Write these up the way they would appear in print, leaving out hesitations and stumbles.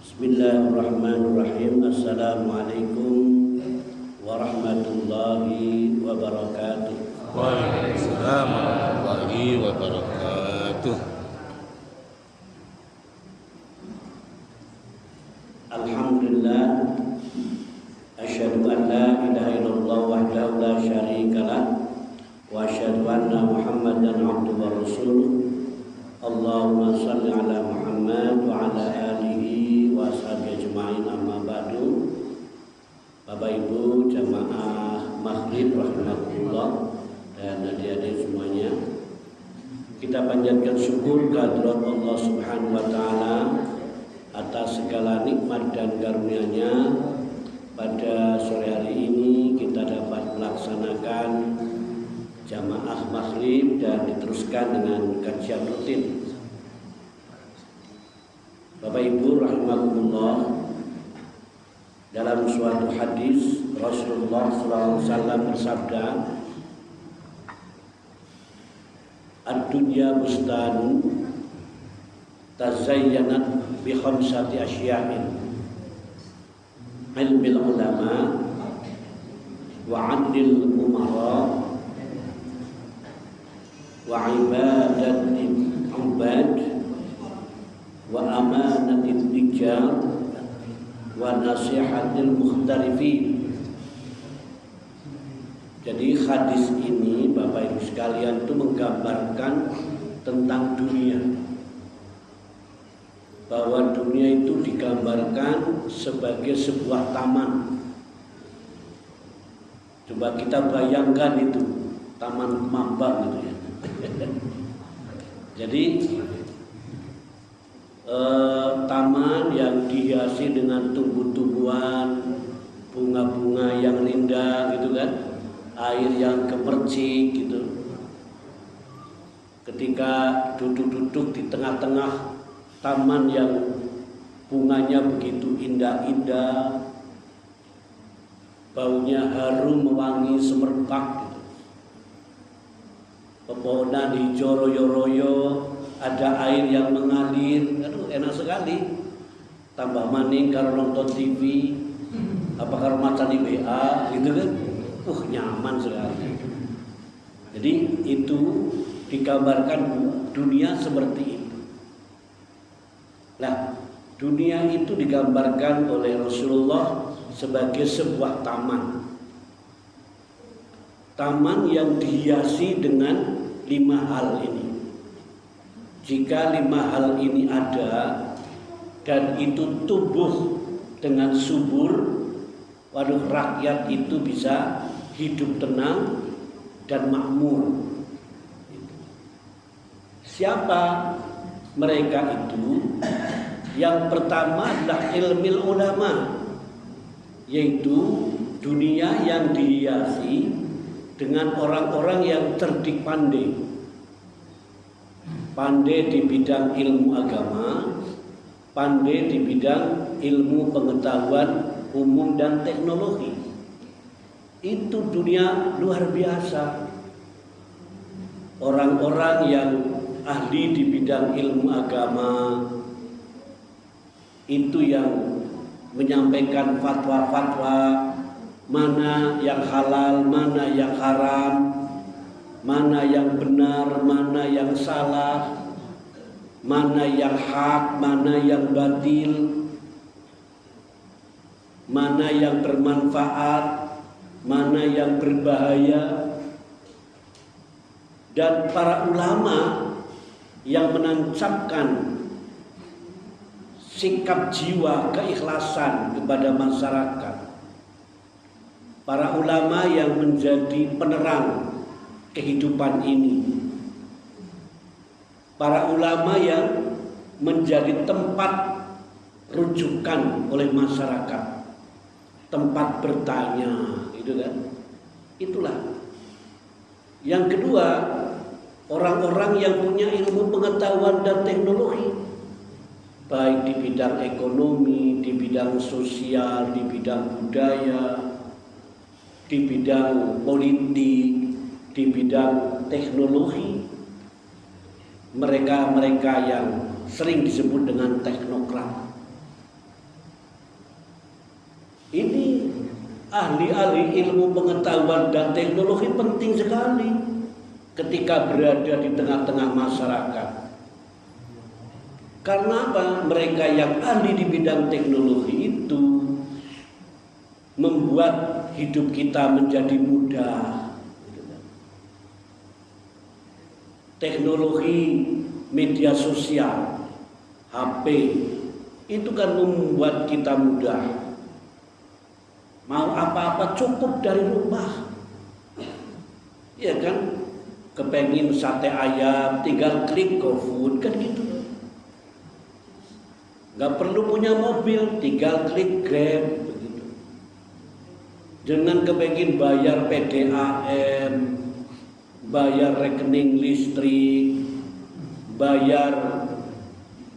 Bismillahirrahmanirrahim. Assalamualaikum warahmatullahi wabarakatuh. Waalaikumsalam warahmatullahi wabarakatuh. Alhamdulillah, asyhadu an la ilaha illallah wahdahu la syarikalah wa asyhadu anna Muhammadan abduhu wa rasuluh. Allahumma shalli ala Muhammad wa ala alihi wa ashabihi ajma'in, amma ba'du. Bapak Ibu jamaah maghrib rahimakumullah dan adik-adik semuanya, kita panjatkan syukur kehadirat Allah Subhanahu wa taala atas segala nikmat dan karunia-Nya. Pada sore hari ini kita dapat melaksanakan jamaah maghrib dan diteruskan dengan kajian rutin. Bapak Ibu rahimakumullah, dalam suatu hadis Rasulullah SAW bersabda, "Ad-dunya bustanun tazayyanat bi khamsati asya'in, ilmil ulama wa 'adlil umara wa ibadatil ubad wa amanatil tijar wa nasihatil mukhtarifin." Jadi hadis ini Bapak Ibu sekalian itu menggambarkan tentang dunia, bahwa dunia itu digambarkan sebagai sebuah taman. Coba kita bayangkan itu taman kemambang gitu ya. Jadi taman yang dihiasi dengan tumbuh-tumbuhan, bunga-bunga yang indah gitu kan, air yang gemercik gitu. Ketika duduk-duduk di tengah-tengah taman yang bunganya begitu indah-indah, baunya harum mewangi semerbak gitu. Pepohonan hijau royo-royo, ada air yang mengalir, aduh enak sekali. Tambah maning kalau nonton TV, apa kalau macan IBA gitu kan, nyaman sekali. Jadi itu digambarkan dunia seperti itu. Nah, dunia itu digambarkan oleh Rasulullah sebagai sebuah taman. Taman yang dihiasi dengan 5 hal ini. Jika 5 hal ini ada dan itu tumbuh dengan subur, waduh, rakyat itu bisa hidup tenang dan makmur. Siapa mereka itu? Yang pertama adalah ilmil ulama, yaitu dunia yang dihiasi dengan orang-orang yang cerdik pandai. Pandai di bidang ilmu agama, pandai di bidang ilmu pengetahuan umum dan teknologi. Itu dunia luar biasa. Orang-orang yang ahli di bidang ilmu agama itu yang menyampaikan fatwa-fatwa, mana yang halal, mana yang haram, mana yang benar, mana yang salah, mana yang hak, mana yang batil, mana yang bermanfaat, mana yang berbahaya. Dan para ulama yang menancapkan sikap jiwa keikhlasan kepada masyarakat, para ulama yang menjadi penerang kehidupan ini, para ulama yang menjadi tempat rujukan oleh masyarakat, tempat bertanya, gitu kan? Itulah. Yang kedua, orang-orang yang punya ilmu pengetahuan dan teknologi, baik di bidang ekonomi, di bidang sosial, di bidang budaya, di bidang politik, di bidang teknologi. Mereka-mereka yang sering disebut dengan teknokrat. ahli-ahli ilmu pengetahuan dan teknologi penting sekali ketika berada di tengah-tengah masyarakat. Karena apa? Mereka yang ahli di bidang teknologi itu membuat hidup kita menjadi mudah. Teknologi media sosial, HP, itu kan membuat kita mudah. Mau apa-apa cukup dari rumah. Ya kan? Kepengin sate ayam, tinggal klik GoFood, kan gitu. Gak perlu punya mobil, tinggal klik Grab, begitu. Jangan kepengin bayar PDAM, bayar rekening listrik, bayar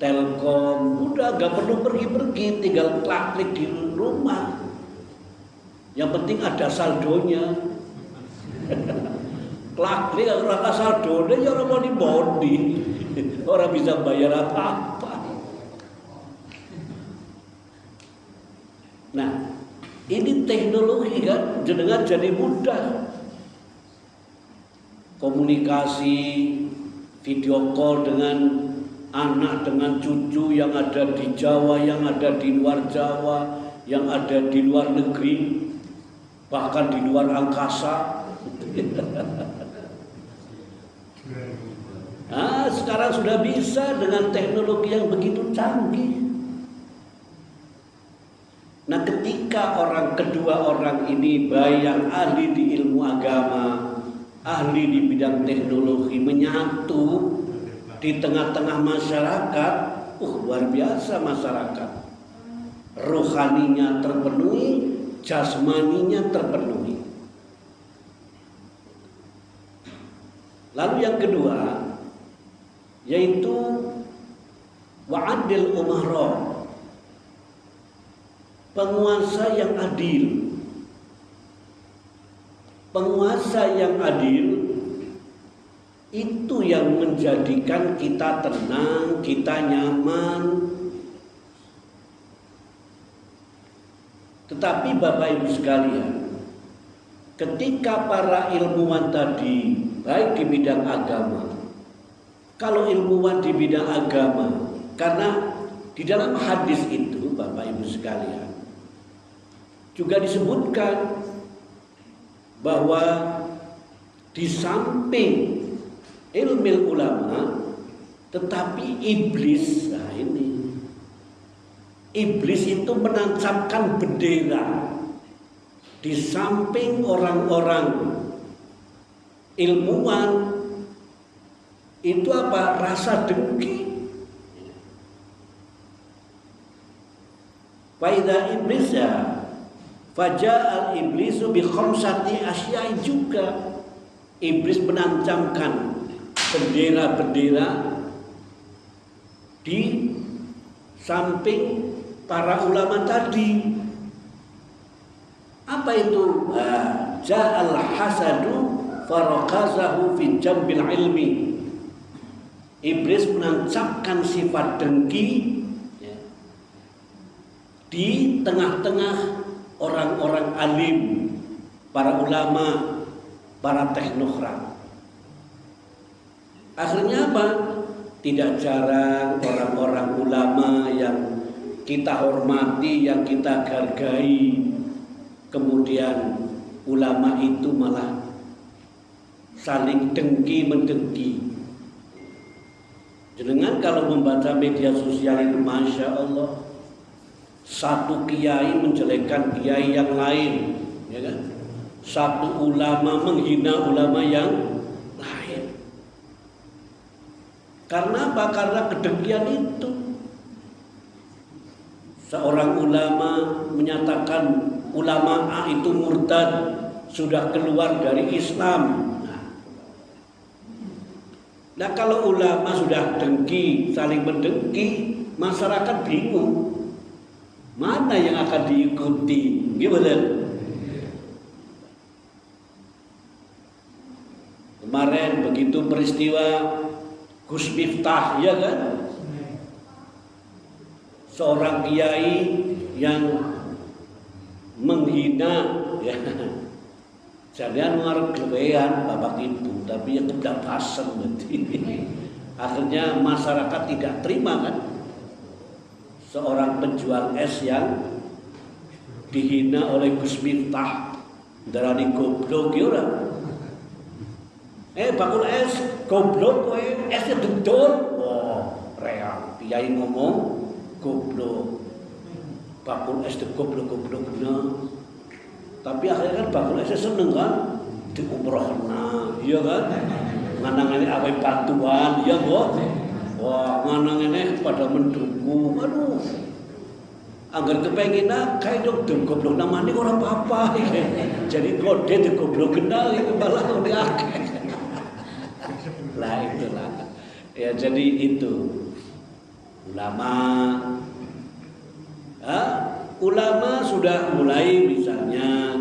Telkom, udah gak perlu pergi-pergi, tinggal klik di rumah. Yang penting ada saldonya. Klik orang saldonya ya orang mau dibodi, orang bisa bayar apa-apa. Nah, ini teknologi kan jenengan jadi mudah. Komunikasi, video call dengan anak, dengan cucu yang ada di Jawa, yang ada di luar Jawa, yang ada di luar negeri, bahkan di luar angkasa. Nah, sekarang sudah bisa dengan teknologi yang begitu canggih. Nah, ketika kedua orang ini baik yang ahli di ilmu agama, ahli di bidang teknologi menyatu di tengah-tengah masyarakat, luar biasa masyarakat. Rohaninya terpenuhi, jasmaninya terpenuhi. Lalu yang kedua yaitu wa'adil umara, penguasa yang adil. Penguasa yang adil itu yang menjadikan kita tenang, kita nyaman. Tetapi Bapak Ibu sekalian, ketika para ilmuwan tadi, baik di bidang agama, kalau ilmuwan di bidang agama, karena di dalam hadis itu Bapak Ibu sekalian juga disebutkan bahwa di samping ilmu ulama, tetapi iblis, nah ini iblis itu menancapkan bendera di samping orang-orang ilmuwan. Itu apa? Rasa dengki. Faida iblis ya, faja'al iblisu bi khamsati asya'i juga. Iblis menancapkan bendera-bendera di samping para ulama tadi. Apa itu? Ja'al hasadu farakazahu fi jambil ilmi. Iblis menancapkan sifat dengki di tengah-tengah orang-orang alim, para ulama, para teknokrat. Akhirnya apa? Tidak jarang orang-orang ulama yang kita hormati, yang kita hargai, kemudian ulama itu malah saling dengki-mendengki. Jenengan kalau membaca media sosial itu, Masya Allah, satu kiai menjelekkan kiai yang lain, ya kan? Satu ulama menghina ulama yang lain. Karena apa? Karena kedengkian itu. Seorang ulama menyatakan ulama A itu murtad, sudah keluar dari Islam. Nah, kalau ulama sudah dengki, saling mendengki, masyarakat bingung mana yang akan diikuti, gimana? Kemarin begitu peristiwa Gus Miftah, ya kan? Seorang kiai yang menghina ya. Jangan ngarep gelewean bapak ibu, tapi yang kedapasan nanti. Akhirnya masyarakat tidak terima kan, seorang penjual es yang dihina oleh Gus Miftah, darani goblok ya ora. Bakul es goblok kowe, esnya dendol. Wah, real. Kiai ngomong goblok. Bakul es goblok bener. Tapi akhirnya kan bakul esnya seneng kan, diumrohna, iya kan? Nganangane awe bantuan, iya kok. Wah, nganangane pada mendukung. Aduh. Angger kepengin kae dong goblok namane ora apa-apa iki. Jadi kode di goblok kenal itu malah udah akeh. Lah itulah. Ya jadi itu ulama. Ulama sudah mulai misalnya.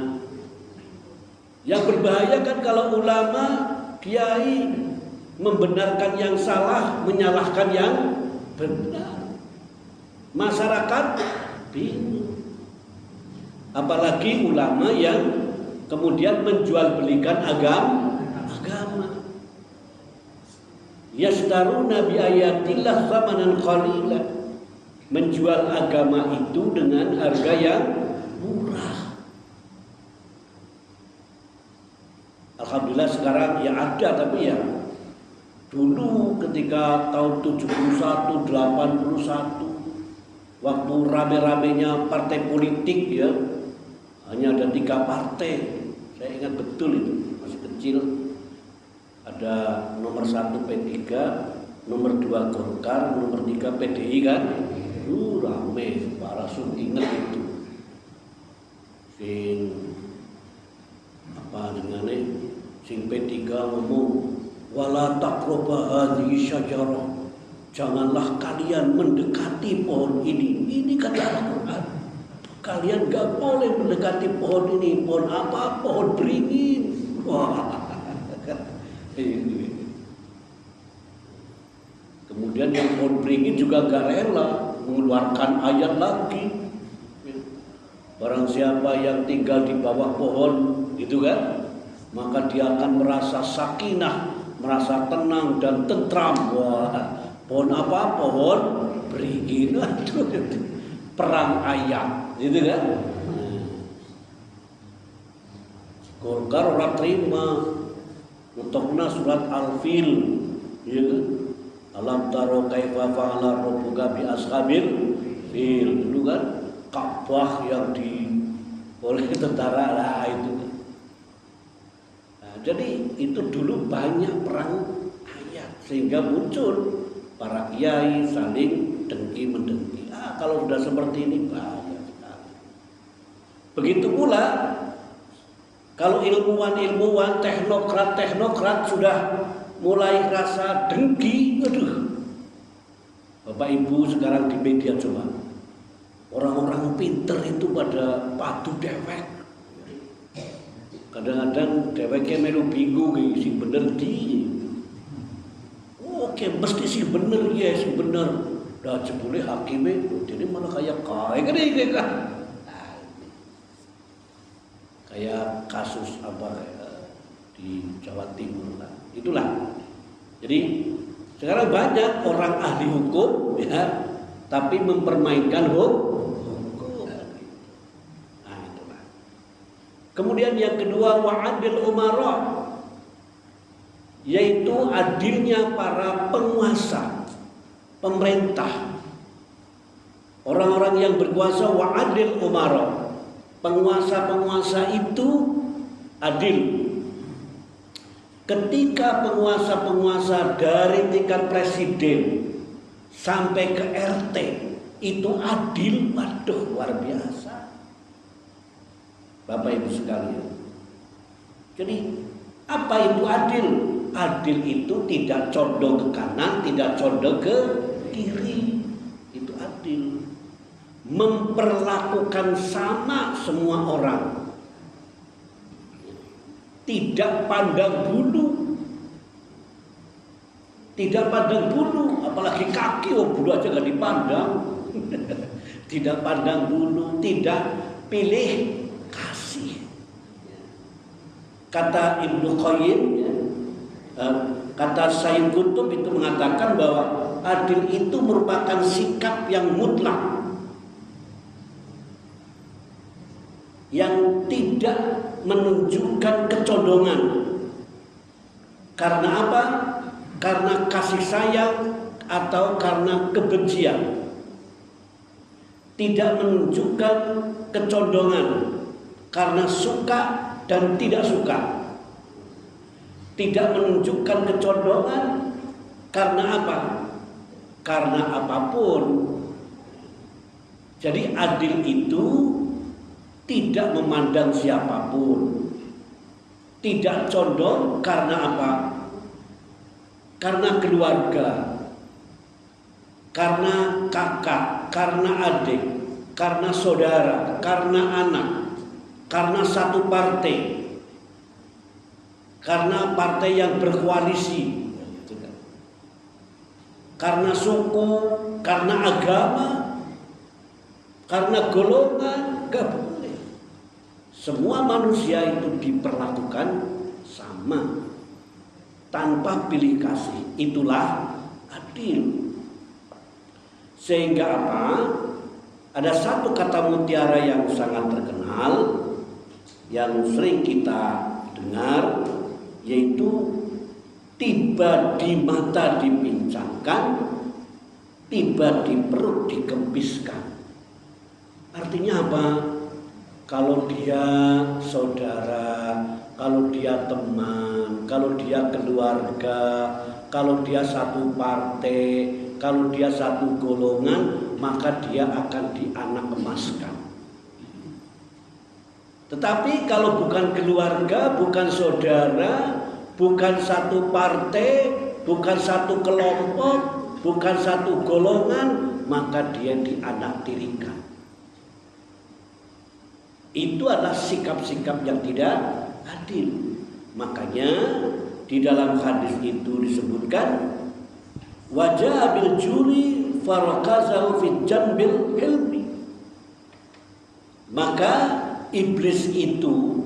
Yang berbahaya kan kalau ulama kiai membenarkan yang salah, menyalahkan yang benar. Masyarakat bingung. Apalagi ulama yang kemudian menjual belikan agama. Yastaruna bi ayatillah thamanan qalila. Menjual agama itu dengan harga yang murah. Alhamdulillah sekarang ya ada, tapi ya dulu ketika tahun 71, 81 waktu rame-ramenya partai politik ya, hanya ada 3 partai. Saya ingat betul itu, masih kecil. Ada nomor 1 P3, nomor 2 Golkar, nomor 3 PDI kan. Rame, Pak Rasul ingat itu. Sing apa dengannya? Sing P3 ngomong wala taqrabu hadhihi syajarah. Janganlah kalian mendekati pohon ini. Ini kata Al-Quran. Kalian gak boleh mendekati pohon ini. Pohon apa? Pohon beringin. Wah. Kemudian yang pohon beringin juga gak rela mengeluarkan ayat lagi. Barang siapa yang tinggal di bawah pohon, gitu kan, maka dia akan merasa sakinah, merasa tenang dan tentram. Wah. Pohon apa? Pohon beringin. Perang ayat, gitu kan? Golkar orang terima untuknya surat Al-Fil, ya kan? Alam taro kaifa fa'ala rabbuka bi ashabil fil, dulu kan Ka'bah yang oleh tentara lah itu. Nah, jadi itu dulu banyak perang ayat sehingga muncul para kiai saling dengki-mendengki. Kalau sudah seperti ini bahaya sekali. Begitu pula kalau ilmuwan-ilmuwan, teknokrat sudah mulai rasa dengki, aduh. Bapak Ibu sekarang di media coba, orang-orang pinter itu pada padu dewek. Kadang-kadang deweknya melu bingung, sih bener di. Oke, mesti sih bener ya, sih bener. Dah jebule hakime, jadi malah kayak kan ini kan. Kayak kasus apa di Jawa Timur lah. Itulah. Jadi sekarang banyak orang ahli hukum ya, tapi mempermainkan hukum. Nah, itulah. Kemudian yang kedua wa'adil umara, yaitu adilnya para penguasa, pemerintah. Orang-orang yang berkuasa wa'adil umara. Penguasa-penguasa itu adil. Ketika penguasa-penguasa dari tingkat presiden sampai ke RT itu adil, waduh luar biasa. Bapak Ibu sekalian. Jadi apa itu adil? Adil itu tidak condong ke kanan, tidak condong ke kiri. Itu adil. Memperlakukan sama semua orang, tidak pandang bulu, apalagi kaki, bulu aja gak dipandang. Tidak pandang bulu, tidak pilih kasih. Kata Ibnu Qayyim, ya, kata Sayyid Qutb itu mengatakan bahwa adil itu merupakan sikap yang mutlak, yang tidak menunjukkan kecondongan. Karena apa? Karena kasih sayang atau karena kebencian. Tidak menunjukkan kecondongan karena suka dan tidak suka. Tidak menunjukkan kecondongan karena apa? Karena apapun. Jadi adil itu tidak memandang siapapun. Tidak condong karena apa? Karena keluarga, karena kakak, karena adik, karena saudara, karena anak, karena satu partai, karena partai yang berkoalisi, karena suku, karena agama, karena golongan, gak boleh. Semua manusia itu diperlakukan sama, tanpa pilih kasih. Itulah adil. Sehingga apa? Ada satu kata mutiara yang sangat terkenal, yang sering kita dengar, yaitu tiba di mata dipincangkan, tiba di perut dikempiskan. Artinya apa? Kalau dia saudara, kalau dia teman, kalau dia keluarga, kalau dia satu partai, kalau dia satu golongan, maka dia akan dianak emaskan. Tetapi kalau bukan keluarga, bukan saudara, bukan satu partai, bukan satu kelompok, bukan satu golongan, maka dia dianak tirikan. Itu adalah sikap-sikap yang tidak adil. Makanya di dalam hadis itu disebutkan wajah bil juri farakazahu fi jambil hilmi. Maka iblis itu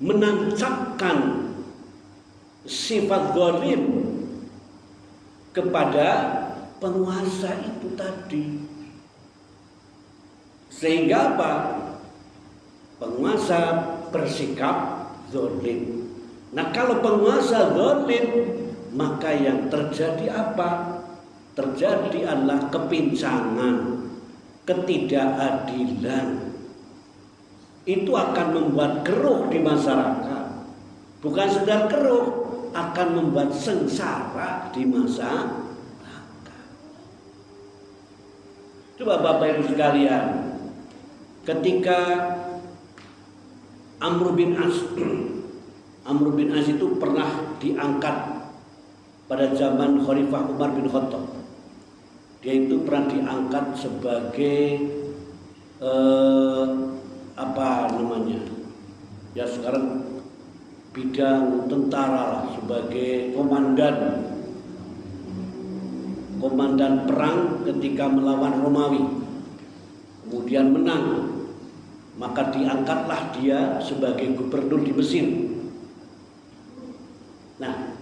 menancapkan sifat zalim kepada penguasa itu tadi. Sehingga apa? Penguasa bersikap zalim. Nah, kalau penguasa zalim, maka yang terjadi apa? Terjadi adalah kepincangan, ketidakadilan. Itu akan membuat keruh di masyarakat. Bukan sekedar keruh, akan membuat sengsara di masyarakat. Coba Bapak Ibu sekalian, ketika Amr bin As itu pernah diangkat pada zaman Khalifah Umar bin Khattab. Dia itu pernah diangkat sebagai ya sekarang bidang tentara, sebagai komandan perang ketika melawan Romawi, kemudian menang. Maka diangkatlah dia sebagai gubernur di Mesir. Nah,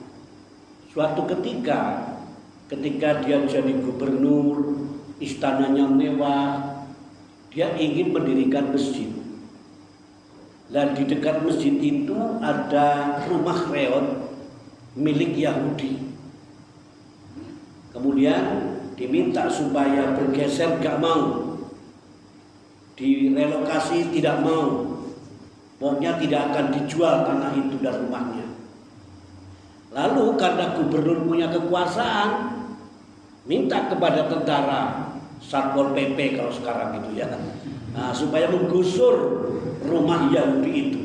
suatu ketika dia jadi gubernur, istananya mewah, dia ingin mendirikan masjid. Dan di dekat masjid itu ada rumah reot milik Yahudi. Kemudian diminta supaya bergeser, gak mau. Direlokasi, tidak mau. Pokoknya tidak akan dijual tanah itu dan rumahnya. Lalu karena gubernur punya kekuasaan, minta kepada tentara, Satpol PP kalau sekarang gitu ya, supaya menggusur rumah Yahudi itu.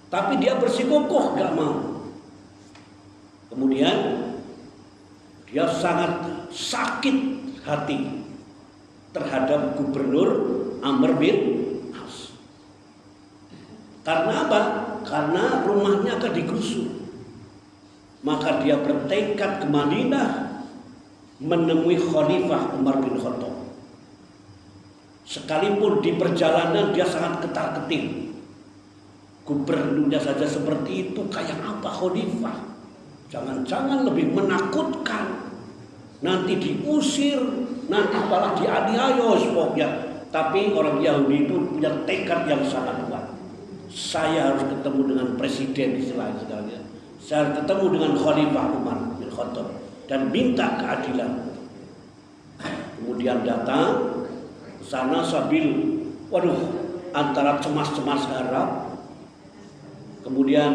Tapi dia bersikukuh gak mau. Kemudian dia sangat sakit hati terhadap gubernur Amr bin As. Karena apa? Karena rumahnya akan digusur. Maka dia bertekad ke Madinah menemui Khalifah Umar bin Khattab. Sekalipun di perjalanan dia sangat ketar-ketir. Gubernurnya saja seperti itu, kayak apa khalifah? Jangan-jangan lebih menakutkan. Nanti diusir, nanti malah dianiaya pokoknya. Tapi orang Yahudi itu punya tekad yang sangat kuat. Saya harus ketemu dengan presiden istilahnya sekarang. Saya harus ketemu dengan Khalifah Umar bin Khattab dan minta keadilan. Kemudian datang sana sambil antara cemas-cemas harap. Kemudian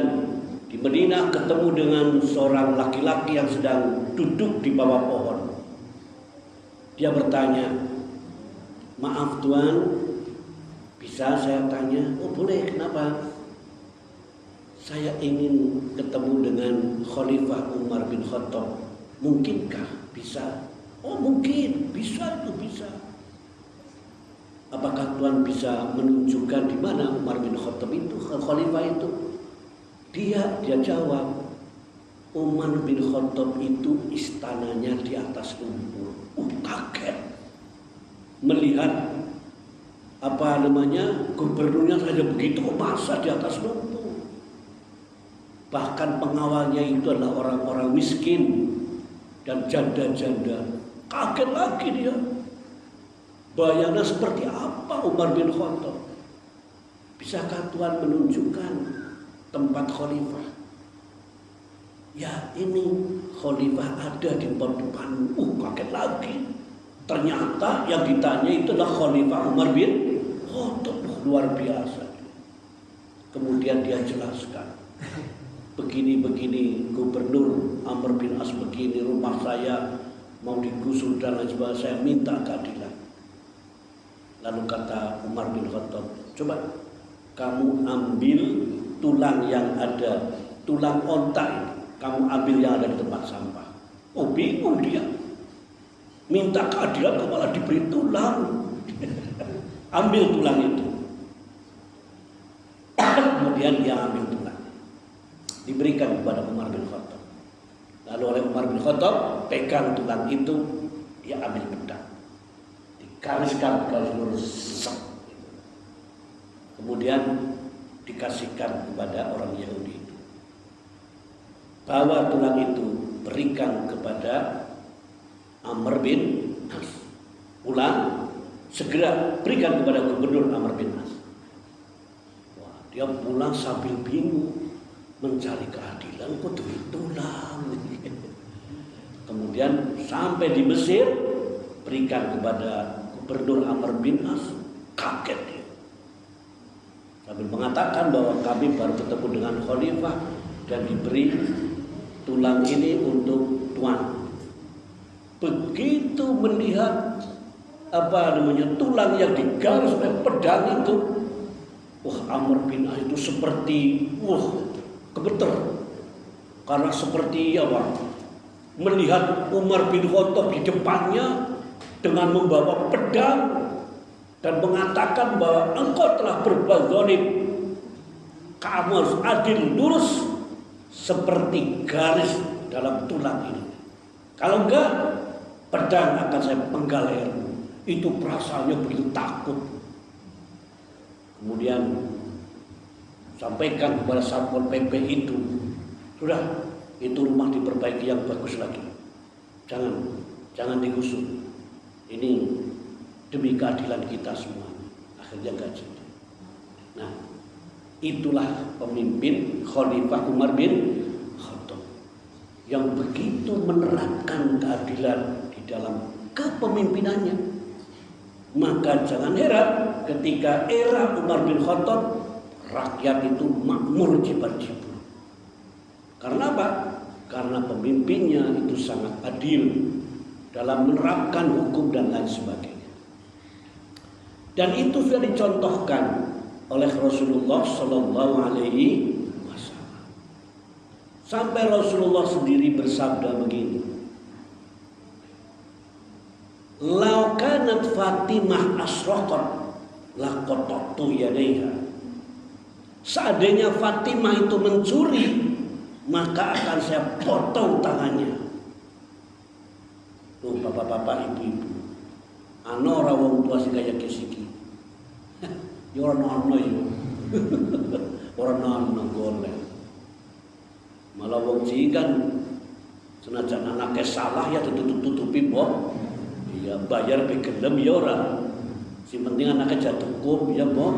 di Madinah ketemu dengan seorang laki-laki yang sedang duduk di bawah pohon. Dia bertanya, "Maaf Tuan, bisa saya tanya?" "Oh boleh, kenapa?" "Saya ingin ketemu dengan Khalifah Umar bin Khattab. Mungkinkah?" "Bisa." "Oh mungkin, bisa itu bisa." "Apakah Tuan bisa menunjukkan di mana Umar bin Khattab itu, Khalifah itu?" Dia jawab, "Umar bin Khattab itu istananya di atas lumpur." Kaget melihat gubernurnya saja begitu, masa di atas lumpur. Bahkan pengawalnya itu adalah orang-orang miskin dan janda-janda. Kaget lagi dia. Bayangnya seperti apa Umar bin Khattab? Bisakah Tuhan menunjukkan tempat khalifah? "Ya ini khalifah ada di depan." Kaget lagi. Ternyata yang ditanya itu adalah Khalifah Umar bin Khattab. Luar biasa. Kemudian dia jelaskan, begini Gubernur Amr bin As, begini rumah saya mau digusur dan lain sebagainya, saya minta keadilan. Lalu kata Umar bin Khattab, "Coba kamu ambil tulang yang ada, tulang onta ini, kamu ambil yang ada di tempat sampah." Bingung dia. Minta keadilan kok malah diberi tulang. Ambil tulang itu. Kemudian dia ambil tulang, diberikan kepada Umar bin Khattab. Lalu oleh Umar bin Khattab pegang tulang itu, dia ambil pedang, digariskan garis lurus, kemudian dikasihkan kepada orang Yahudi itu. Bawa tulang itu, berikan kepada Amr bin As. Pulang, segera berikan kepada Gubernur Amr bin As. Dia pulang sambil bingung, mencari keadilan kok duit tulang. Kemudian sampai di Mesir, berikan kepada Gubernur Amr bin As. Kaget dia, sambil mengatakan bahwa kami baru ketemu dengan khalifah dan diberi tulang ini untuk tuan. Begitu melihat tulang yang digaris oleh pedang itu, Amr bin As itu seperti gemeter, karena seperti melihat Umar bin Khattab di depannya dengan membawa pedang dan mengatakan bahwa engkau telah berbuat zalim, kamu harus adil lurus seperti garis dalam tulang ini. Kalau enggak, pedang akan saya penggal lehermu. Itu perasaannya begitu takut. Kemudian sampaikan kepada Satpol PP itu, sudah, itu rumah diperbaiki yang bagus lagi. Jangan digusur. Ini demi keadilan kita semua. Akhirnya enggak jadi. Nah, itulah pemimpin Khalifah Umar bin Khattab yang begitu menerapkan keadilan di dalam kepemimpinannya. Maka jangan heran ketika era Umar bin Khattab, rakyat itu makmur jibar-jibur. Karena apa? Karena pemimpinnya itu sangat adil dalam menerapkan hukum dan lain sebagainya. Dan itu sudah dicontohkan oleh Rasulullah Sallallahu Alaihi Wasallam. Sampai Rasulullah sendiri bersabda begini, "Lau kanat Fatimah asraqat laqattu yadaiha." Seandainya Fatimah itu mencuri, maka akan saya potong tangannya. Tuh bapak-bapak, ibu-ibu, ana ora wong tua sing kaya kisiki. Yo ono yo. Ora nang golek. Malah wong ji kan senajan anaknya salah ya ditutup-tutupi mbok. Iya bayar pe gelem ya ora. Sing penting anaknya jatuh hukum ya mbok.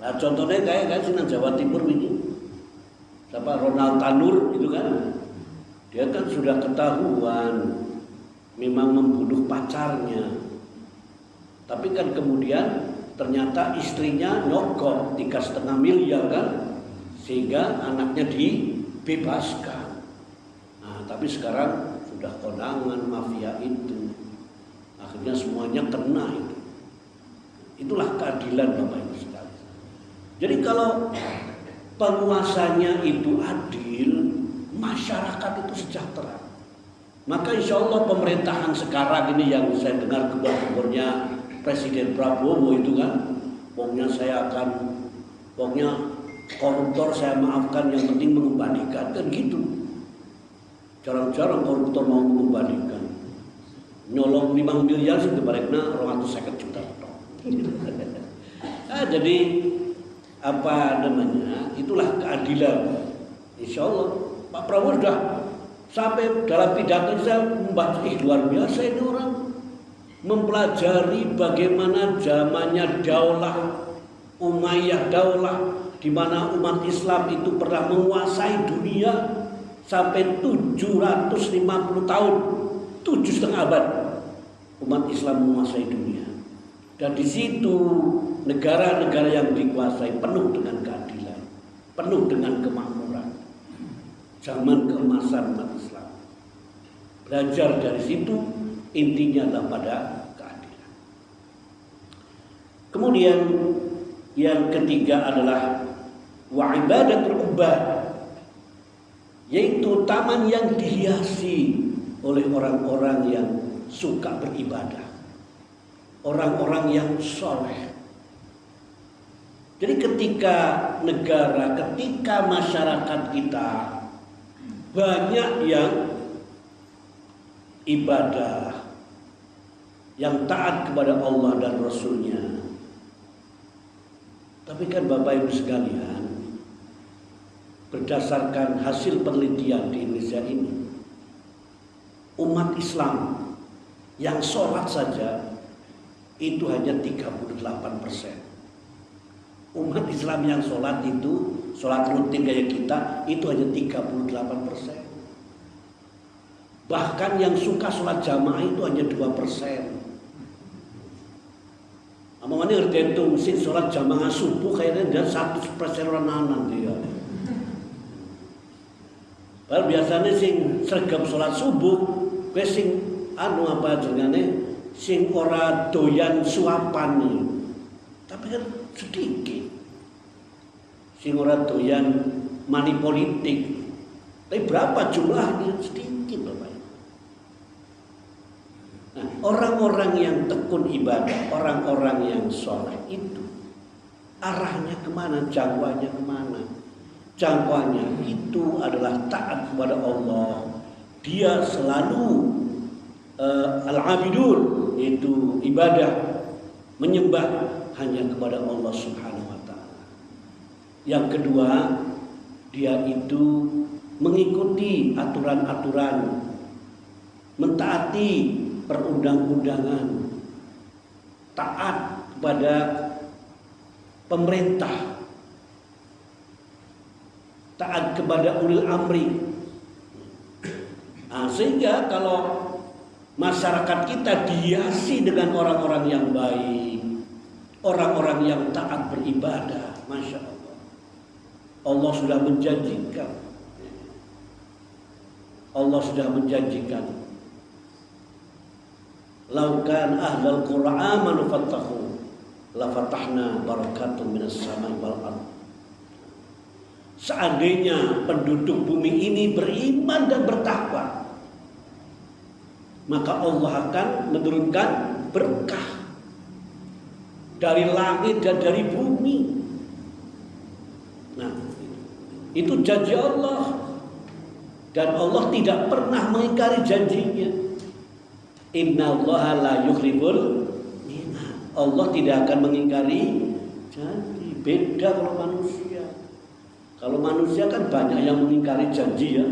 Nah contohnya kayak sing nang Jawa Timur ini. Siapa Ronald Tanur itu kan. Dia kan sudah ketahuan memang membunuh pacarnya. Tapi kan kemudian ternyata istrinya nyogok 3,5 miliar kan. Sehingga anaknya dibebaskan. Nah, tapi sekarang sudah kondangan mafia itu. Akhirnya semuanya kena itu. Itulah keadilan Bapak Ibu sekalian. Jadi kalau penguasanya itu adil, masyarakat itu sejahtera. Maka insya Allah pemerintahan sekarang ini yang saya dengar kabar-kabarnya Presiden Prabowo itu kan, pokoknya koruptor saya maafkan, yang penting mengembalikan kan gitu. Jarang-jarang koruptor mau mengembalikan. Nyolong 5 miliar sih kebaliknya 250 juta. Jadi apa namanya? Itulah keadilan. Insya Allah Pak Prabowo sudah sampai dalam pidato saya membaca luar biasa ini orang mempelajari bagaimana zamannya Daulah Umayyah, Daulah di mana umat Islam itu pernah menguasai dunia sampai 750 tahun, 7,5 abad umat Islam menguasai dunia. Dan di situ negara-negara yang dikuasai penuh dengan keadilan, penuh dengan kemakmuran. Zaman keemasan umat Islam. Belajar dari situ, intinya adalah pada keadilan. Kemudian yang ketiga adalah wa ibadatul ubbad, yaitu taman yang dihiasi oleh orang-orang yang suka beribadah, orang-orang yang soleh. Jadi ketika negara, ketika masyarakat kita banyak yang ibadah, yang taat kepada Allah dan Rasulnya. Tapi kan Bapak Ibu sekalian, berdasarkan hasil penelitian di Indonesia ini, umat Islam yang sholat saja itu hanya 38%. Umat Islam yang sholat itu, sholat rutin kayak kita, itu hanya 38%. Bahkan yang suka sholat jamaah itu hanya 2%. Amamane ngerti itu, sing sholat jamaah subuh kayaknya dia 100% orang nanan dia. Padahal biasanya sing sergap sholat subuh, sing apa jenenge, sing ora doyan suapan nih. Tapi kan sedikit. Sing ora doyan money politik. Tapi berapa jumlahnya? Sedikit Bapak. Nah, orang-orang yang tekun ibadah, orang-orang yang soleh itu arahnya kemana? Jangkauannya kemana? Jangkauannya itu adalah taat kepada Allah. Dia selalu al-abidun, itu ibadah, menyembah hanya kepada Allah Subhanahu wa ta'ala. Yang kedua, dia itu mengikuti aturan-aturan, mentaati perundang-undangan, taat kepada pemerintah, taat kepada ulil amri. Nah, sehingga kalau masyarakat kita dihiasi dengan orang-orang yang baik, orang-orang yang taat beribadah, Masya Allah, Allah sudah menjanjikan, laukan ahlul qura amanu fattaqu la fatahna barakatun minas samai wal ardh. Seandainya penduduk bumi ini beriman dan bertakwa, maka Allah akan menurunkan berkah dari langit dan dari bumi. Nah, itu janji Allah, dan Allah tidak pernah mengingkari janjinya. Innallaha la yukhliful mi'ad. Allah tidak akan mengingkari janji. Beda kalau manusia. Kalau manusia kan banyak yang mengingkari janji ya.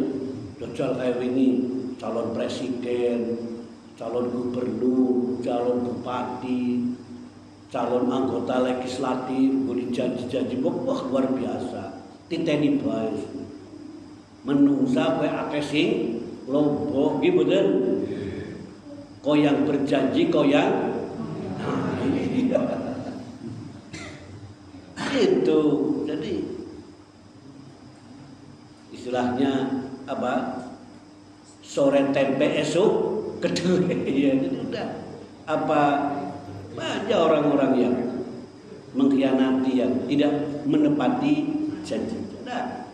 Dajjal kayak ini calon presiden, calon gubernur, calon bupati, calon anggota legislatif, boleh janji-janji wah luar biasa. Titeni bae. Menungsa kowe akeh sing lombok nggih mboten. Kau yang berjanji, kau yang itu. Jadi istilahnya apa? Sore tempe esok kedelai ya. Jadi udah apa banyak orang-orang yang mengkhianati, yang tidak menepati janji. Nah,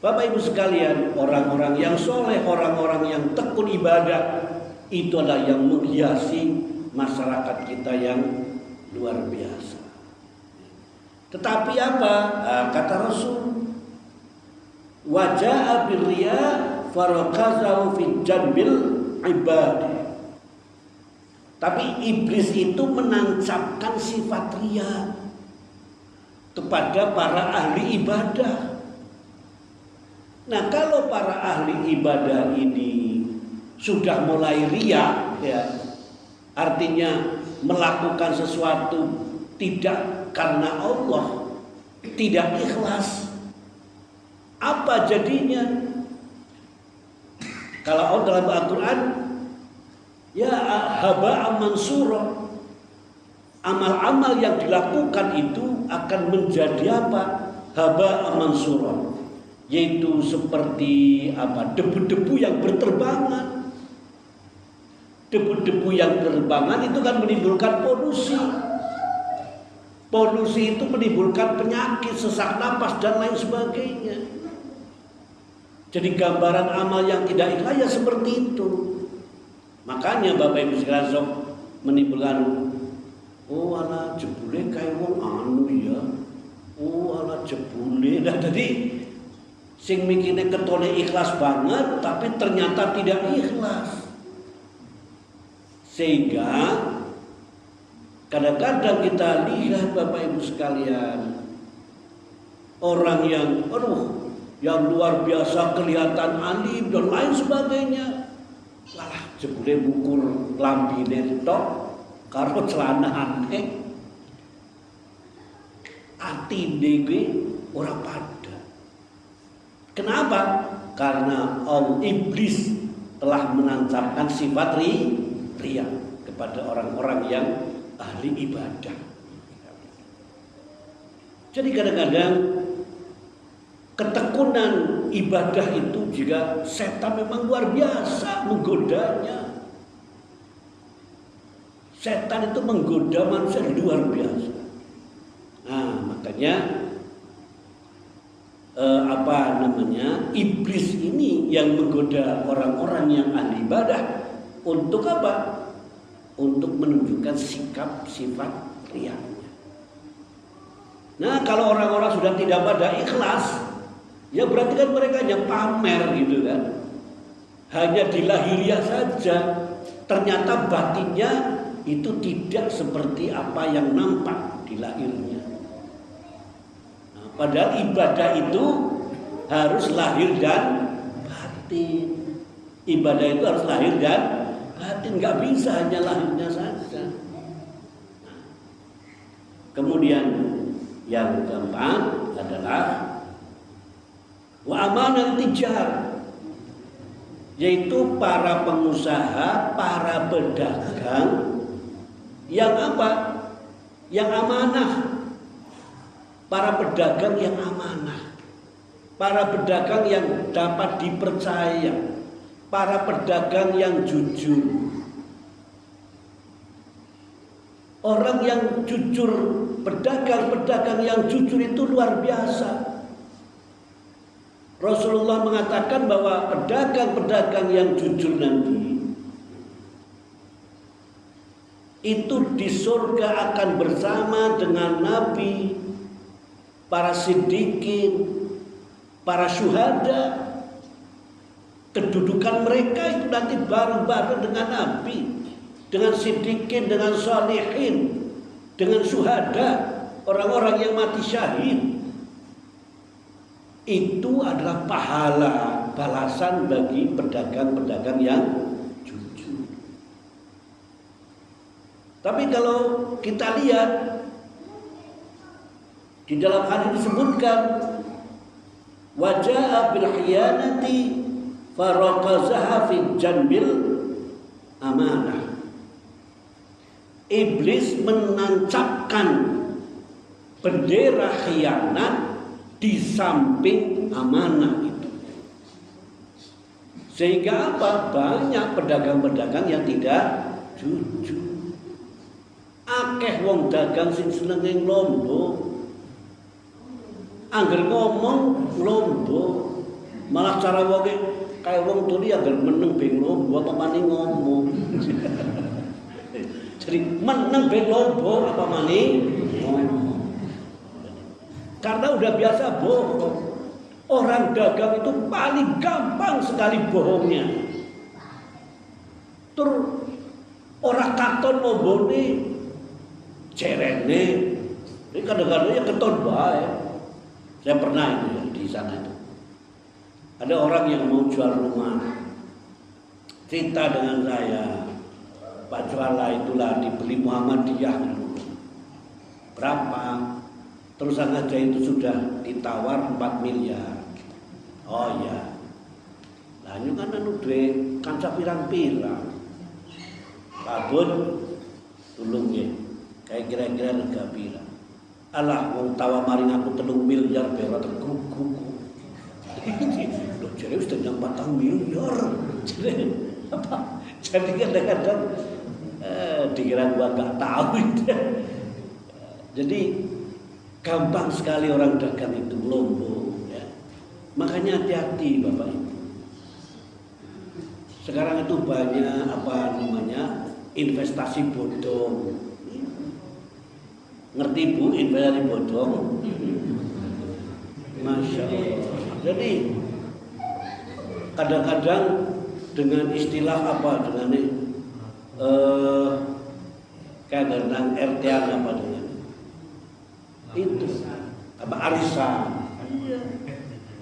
Bapak Ibu sekalian, orang-orang yang soleh, orang-orang yang tekun ibadah, itu adalah yang menghiasi masyarakat kita yang luar biasa. Tetapi apa? Kata Rasul, waja'a birriya farakazahu fi janbil ibadah. Tapi iblis itu menancapkan sifat riya kepada para ahli ibadah. Nah, kalau para ahli ibadah ini sudah mulai riya, ya, artinya melakukan sesuatu tidak karena Allah, tidak ikhlas, apa jadinya? Kalau Allah dalam Al-Quran, ya haba'an mansura, amal-amal yang dilakukan itu akan menjadi apa? Haba'an mansura, yaitu seperti apa? Debu-debu yang berterbangan. Debu-debu yang berterbangan itu kan menimbulkan polusi. Polusi itu menimbulkan penyakit, sesak napas dan lain sebagainya. Jadi gambaran amal yang tidak ikhlas ya seperti itu. Makanya Bapak Ibu sekalian menimbulkan, oh ala jebule kayak wong anu ya. Oh ala jebule. Nah jadi sing mikirnya ketone ikhlas banget tapi ternyata tidak ikhlas. Sehingga kadang-kadang kita lihat Bapak Ibu sekalian, orang yang yang luar biasa kelihatan alim dan lain sebagainya, malah jebule bukur lambine tok karo celana aneh, atine kuwi ora pada. Kenapa? Karena iblis telah menancapkan sifat riya kepada orang-orang yang ahli ibadah. Jadi kadang-kadang ketekunan ibadah itu juga setan memang luar biasa menggodanya. Setan itu menggoda manusia luar biasa. Nah, makanya iblis ini yang menggoda orang-orang yang ahli ibadah untuk apa? Untuk menunjukkan sikap sifat riyanya. Nah, kalau orang-orang sudah tidak pada ikhlas, ya berarti kan mereka hanya pamer gitu kan. Hanya di lahiriah saja. Ternyata batinnya itu tidak seperti apa yang nampak di lahirnya. Nah, padahal ibadah itu harus lahir dan batin. Ibadah itu harus lahir dan batin, nggak bisa hanya lahirnya saja. Nah, kemudian yang keempat adalah wa amanah tijar, yaitu para pengusaha, para pedagang yang apa? Yang amanah. Para pedagang yang amanah. Para pedagang yang dapat dipercaya. Para pedagang yang jujur. Orang yang jujur, pedagang-pedagang yang jujur itu luar biasa. Rasulullah mengatakan bahwa pedagang-pedagang yang jujur nanti itu di surga akan bersama dengan Nabi, para siddiqin, para syuhada. Kedudukan mereka itu nanti bareng-bareng dengan Nabi, dengan siddiqin, dengan sholihin, dengan syuhada. orang-orang yang mati syahid itu adalah pahala balasan bagi pedagang-pedagang yang jujur. Tapi kalau kita lihat di dalam hadis disebutkan wajah bil khiyanati faraqazaha fi janbil amanah. Iblis menancapkan bendera khianat di samping amanah itu. Sehingga apa? Banyak pedagang-pedagang yang tidak jujur. Akeh wong dagang sing seneng lombo. Angger ngomong lombo, malah cara wonge kaya wong tuli angger meneng beng lombo apa maning ngomong. Jadi meneng beng lombo apa maning ngomong. Karena udah biasa bohong. Orang dagang itu paling gampang sekali bohongnya. Tur orang katon ngombone cerene. Ini kadang-kadang ya keton bae. Saya pernah itu ya di sana itu. Ada orang yang mau jual rumah. Cerita dengan saya, Pak Juala itulah dibeli Muhammadiyah dulu. Berapa? Terusan aja itu sudah ditawar 4 miliar. Oh iya. Lah ini kan anu duwe kanca pirang-pirang. Kabut tulung nggih. Kayak kira-kira lega pirang. Alah wong tawa maring aku 3 miliar berat tergugu. Lho jare wis tenyang 4 miliar. Jadi apa? Jadi kadang-kadang dikira gua enggak tahu itu. Jadi gampang sekali orang dagang itu lombo ya. Makanya hati-hati Bapak Ibu. Sekarang itu banyak apa namanya investasi bodong. Ngerti Bu investasi bodong? Masya Allah. Jadi kadang-kadang dengan istilah apa dengan kayak tentang RTA apa dengan itu apa arisan,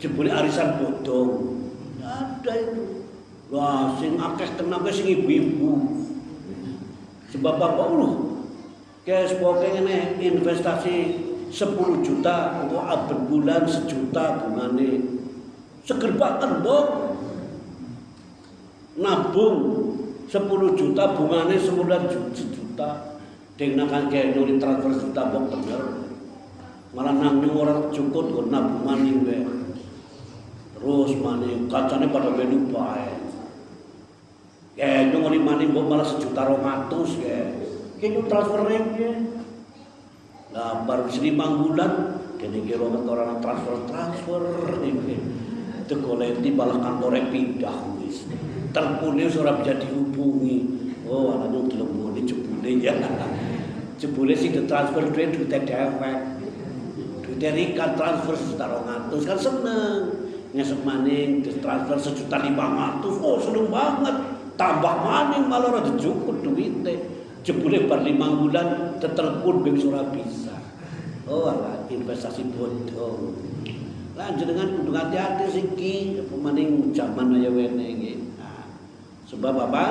jebule arisan bodong, ada itu. Wah, sing akeh kenapa sing ibu-ibu, sebab apa kayak sebagai ini investasi 10 juta untuk abad bulan 1 juta bungane, seger banget dong. Nabung 10 juta bungane sebulan 1 juta, dengan kayak nyuri transfer juta bok bener. Malah nang orang cukup kok nabung maning we. Terus maning kacane pada belu bae. Ya nyuri maning kok malah 1,2 juta ya. Ki transfer ya. Lah baru 5 bulan kene ki orang transfer iki. Tegoleti malah kantore pindah wis. Telepone ora bisa dihubungi. Oh ana nyung telepone jebule ya. Jebule sing ditransfer duit dewek. Dari kan transfer 1,2 juta kan seneng, ngesek maning transfer 1,5 juta, oh seneng banget, tambah maning malah rada cukup duitnya, jebule bar 5 bulan tetelepon beng ora bisa, oh alah investasi bodong, lanjut dengan kudu hati-hati siki, maning zaman aya wene iki, nah, sebab apa?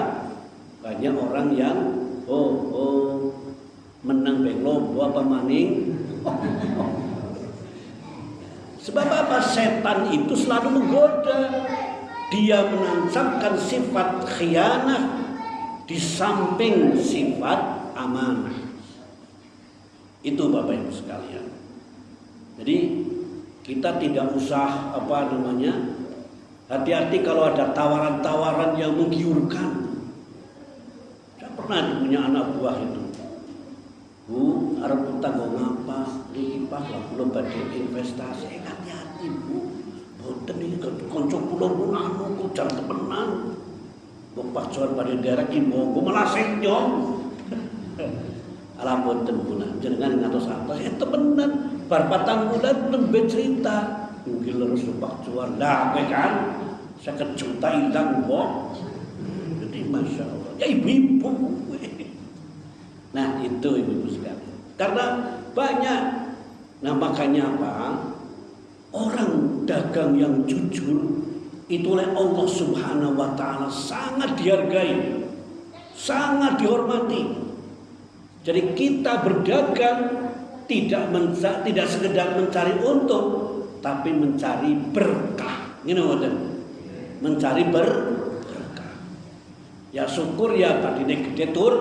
Banyak orang yang menang beng lombo apa maning. Sebab apa? Setan itu selalu menggoda. Dia menancapkan sifat khianah di samping sifat amanah. Itu Bapak Ibu sekalian. Jadi kita tidak usah apa namanya, hati-hati kalau ada tawaran-tawaran yang menggiurkan. Saya pernah punya anak buah itu. Bu, arep utang ngapa? Iki Pak lah kula badhe investasi. Hati-hati Bu. Boten iki kanca kula pun anu kok jan temenan. Wong Pak Johan badhe derek iki monggo malah senyum. Alah boten pun jenengan ngatos-atos temenan. Bar 4 bulan nembe cerita. Mungkin terus Pak Johan. Lah kowe kan 50 juta ilang kok. Jadi Masya Allah. Ya ibu-ibu. Nah itu ibu-ibu sekalian. Karena banyak. Nah makanya apa? Orang dagang yang jujur itu oleh Allah Subhanahu wa Ta'ala sangat dihargai, sangat dihormati. Jadi kita berdagang tidak sekedar mencari untung, tapi mencari berkah. Ini mencari berkah. Ya syukur ya tadi gede tur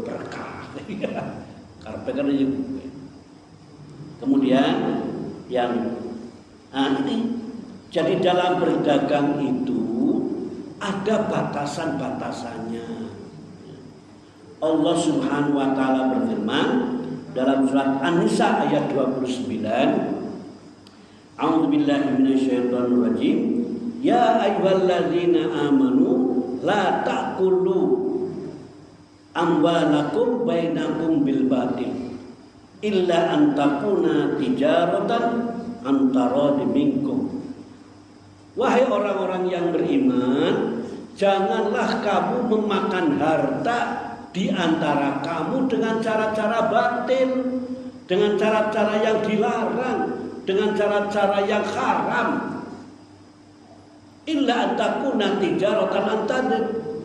berkah. Karena kemudian yang ini, jadi dalam berdagang itu ada batasan-batasannya. Allah Subhanahu wa Ta'ala berfirman dalam surat An-Nisa ayat 29, A'udzubillahi minasyaitonir rajim. Ya ayyuhalladzina amanu la ta'kulu amwalakum bainakum bil batil illa an takuna tijaratan antara minkum. Wahai orang-orang yang beriman, janganlah kamu memakan harta di antara kamu dengan cara-cara batil, dengan cara-cara yang dilarang, dengan cara-cara yang haram. Illa an takuna tijaratan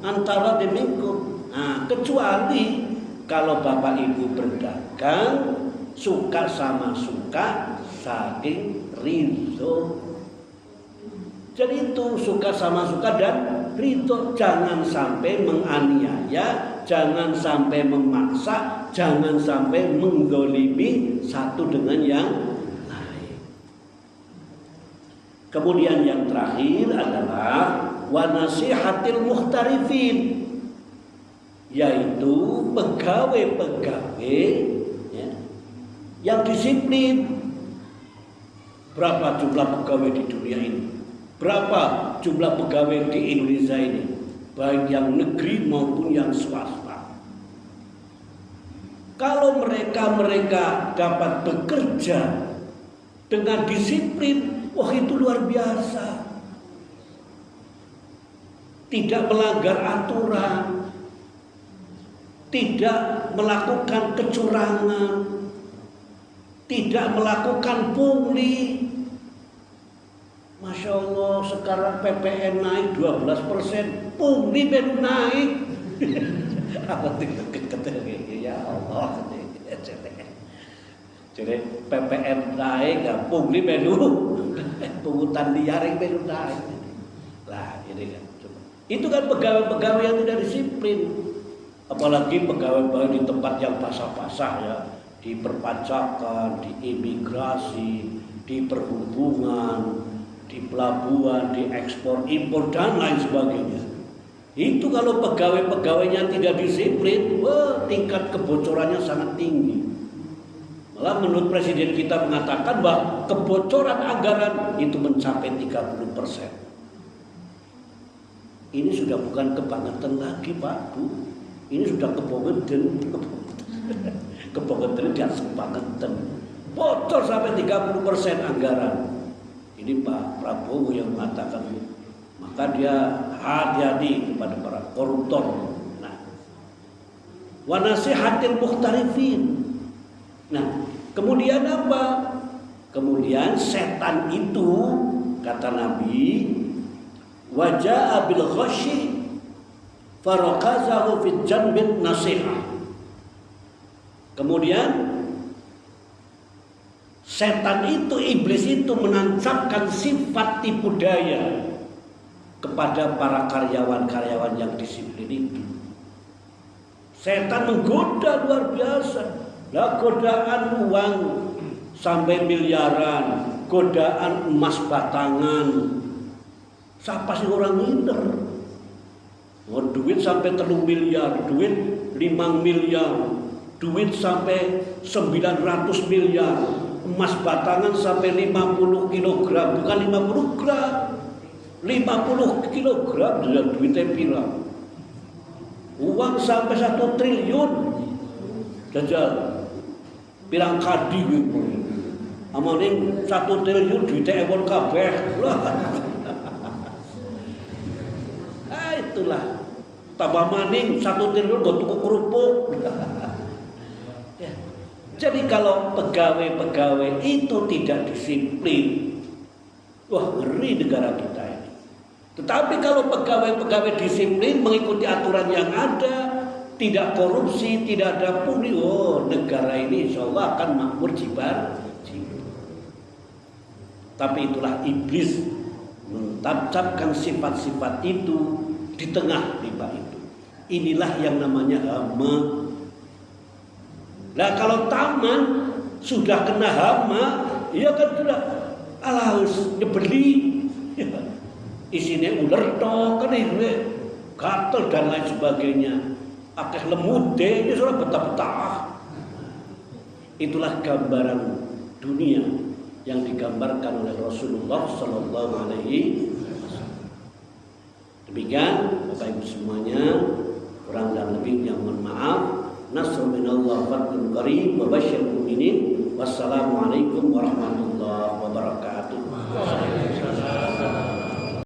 antara minkum. Nah, kecuali kalau Bapak Ibu berdagang suka sama suka, saking ridho. Jadi itu suka sama suka dan ridho. Jangan sampai menganiaya, jangan sampai memaksa, jangan sampai mendzalimi satu dengan yang lain. Kemudian yang terakhir adalah wa nasihatil muhtarifin, yaitu pegawai-pegawai ya, yang disiplin. Berapa jumlah pegawai di dunia ini? Berapa jumlah pegawai di Indonesia ini? Baik yang negeri maupun yang swasta. Kalau mereka dapat bekerja dengan disiplin, wah itu luar biasa. Tidak melanggar aturan, tidak melakukan kecurangan, tidak melakukan pungli. Masya Allah, sekarang PPN naik 12%, pungli baru naik. Ya Allah, jadi PPN naik, pungli baru, pungutan liar baru naik. Lah, ini kan. Itu kan pegawai-pegawai yang tidak disiplin. Apalagi pegawai-pegawai di tempat yang basah-basah ya, di perpajakan, di imigrasi, di perhubungan, di pelabuhan, di ekspor, impor dan lain sebagainya. Itu kalau pegawai-pegawainya tidak disiplin, wah, tingkat kebocorannya sangat tinggi. Malah menurut Presiden kita mengatakan bahwa kebocoran anggaran itu mencapai 30%. Ini sudah bukan kebangetan lagi Pak Bu. Ini sudah kebangetan. Kebangetan di atas kebangetan. Bocor sampai 30% anggaran. Ini Pak Prabowo yang mengatakan, maka dia hati-hati kepada para koruptor. Nah, wa nasihatil muhtarifin. Nah, kemudian apa? Kemudian setan itu, kata Nabi, waja'a bil ghasyi farakazahu fi janbin nasihah. Kemudian setan itu, iblis itu menancapkan sifat tipu daya kepada para karyawan-karyawan yang disiplin itu. Setan menggoda luar biasa. Lah godaan uang sampai miliaran, godaan emas batangan. Siapa sih orang minder? Oh, duit sampai 3 miliar, duit 5 miliar, duit sampai 900 miliar, emas batangan sampai 50 kilogram, bukan 50 gram, 50 kilogram sudah duitnya pirang. Uang sampai 1 triliun, jajal pirang kadi gitu. Amaling 1 triliun duitnya ewon kabeh. Itulah tambah maning 1 triliun go tuku kerupuk. Ya. Jadi kalau pegawai-pegawai itu tidak disiplin, wah ngeri negara kita ini. Tetapi kalau pegawai-pegawai disiplin, mengikuti aturan yang ada, tidak korupsi, tidak ada pungli, oh negara ini insya Allah akan makmur jibar. Tapi itulah iblis menancapkan sifat-sifat itu di tengah riba itu. Inilah yang namanya hama. Nah kalau taman sudah kena hama, ya kan sudah harus nyebeli, ya. Isinya ular tok, kan ini gatel dan lain sebagainya. Akeh lemude, ini sudah betah-betah. Itulah gambaran dunia yang digambarkan oleh Rasulullah Sallallahu Alaihi Wasallam. Demikian Bapak Ibu semuanya, kurang dan lebihnya mohon maaf. Nasrul minallah fathun qarib wa basyiril mu'minin. Wassalamualaikum warahmatullahi wabarakatuh.